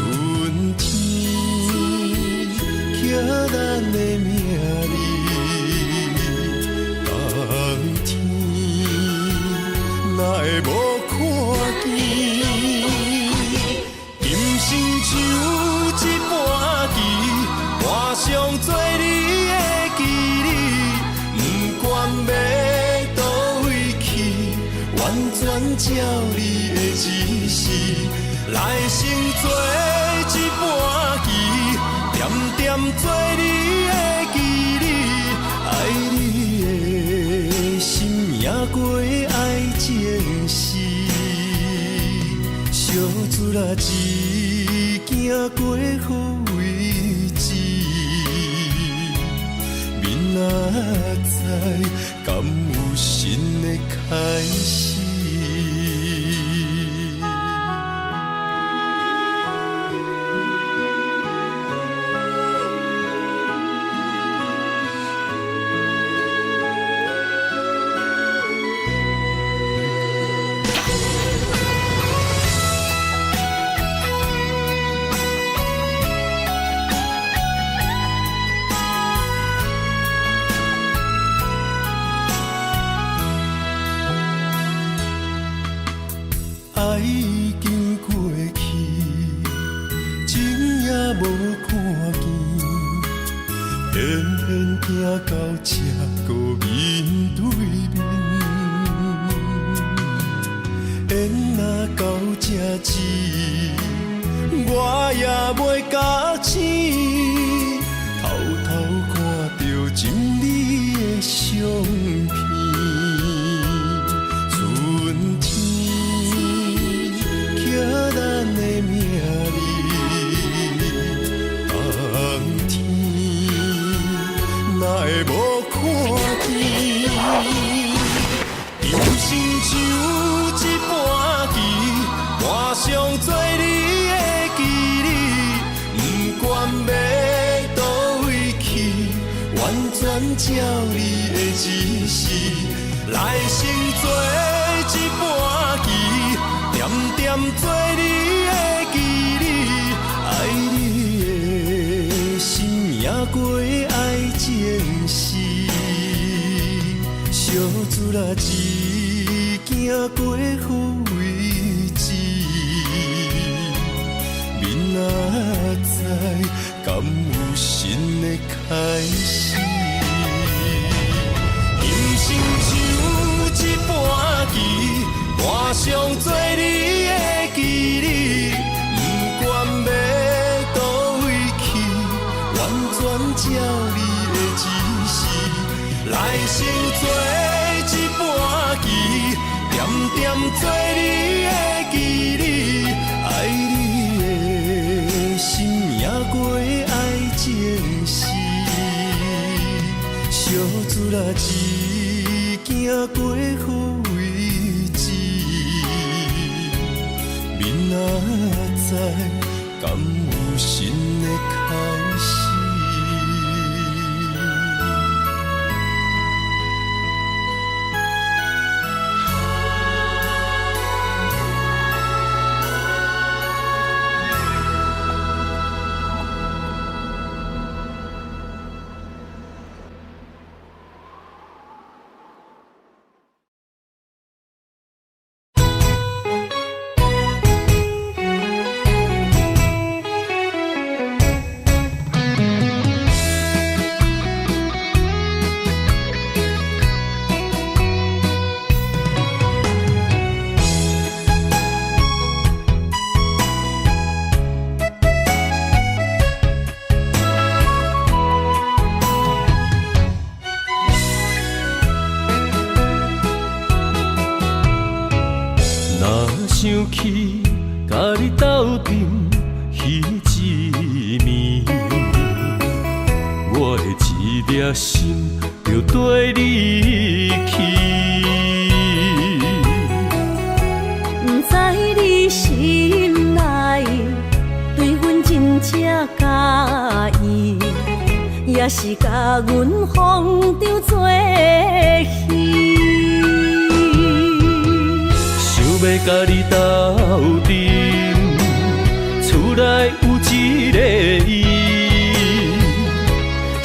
天刻咱的名字，冬天哪会无看见？今生像一盘棋，换上做你的记忆，不管要倒位去，完全照你的指示，来生做一盘棋，点点做你的记忆，爱你的心也过爱情诗，小船啊一行过好位置，明仔载敢有新的开始？爱已经过去，情也无看见，偏偏行到这个面对面。缘若到这时，我也袂假醒，偷偷看到情侣的相片。春天刻咱的名字，冬天哪会无看见？今生像一盘棋，换上做你的记忆，不管要倒位去，完全照你的指示，来生做一盘棋，点点做你的记忆，爱你的心也过爱情诗，小船啊一行过好位置，明仔载敢有新的开始？人生像一盘棋，换上做你的记忆，不管要倒位去，完全照你的指示，来生做一盘棋，点点做你的记忆，爱你的心也过爱情诗，小船啊一行过好位置，明仔载敢有新的开始？想起甲你斗阵彼一暝，粒心就跟你去。不知你心内对阮真正介意，也是甲阮放着做戏。想要甲你斗阵，厝内有一个伊，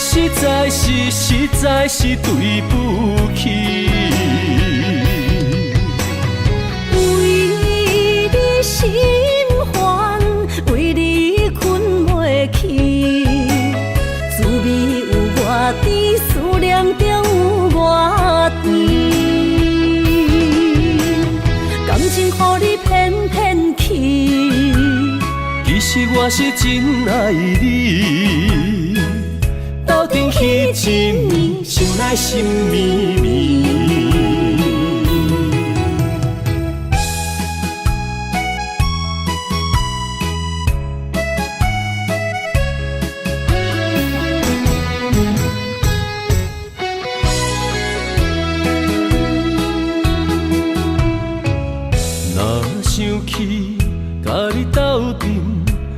实在是对不起。为你心烦，为你困袂去，滋味有偌甜，思念就有偌甜。感情予你骗骗去，其实我是真爱你，斗阵彼一暝，想来心绵绵。若想起甲你斗阵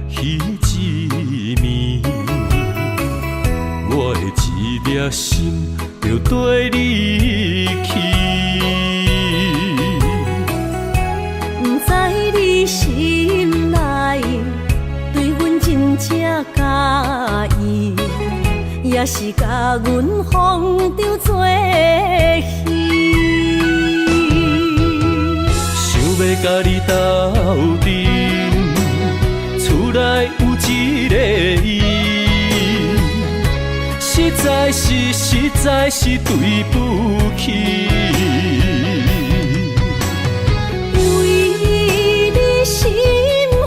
彼一暝，我的一粒心就跟你去。不知你心内对阮真正介意，也是甲阮放着做戏。想要甲你斗阵，厝内有一个伊，实在是对不起。为你心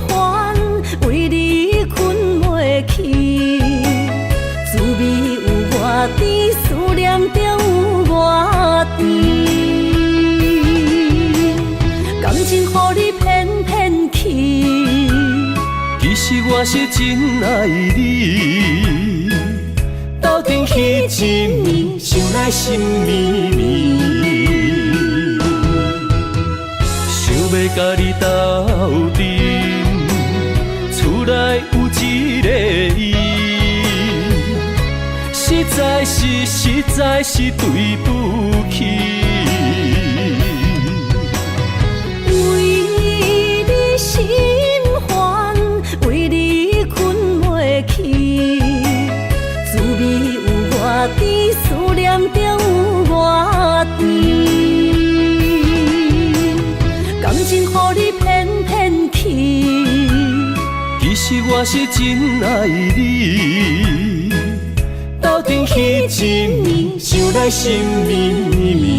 烦，为你困袂去，滋味有偌甜，思念就有偌甜。感情予你骗骗去，其实我是真爱你，斗阵彼一暝，想来心绵绵。想要甲你斗阵，厝内有一个伊，实在是对不起。为你心烦，为你困袂去，滋味有偌甜，思念就有偌甜。感情予你骗骗去，其实我是真爱你，斗阵彼一暝，想来心绵绵。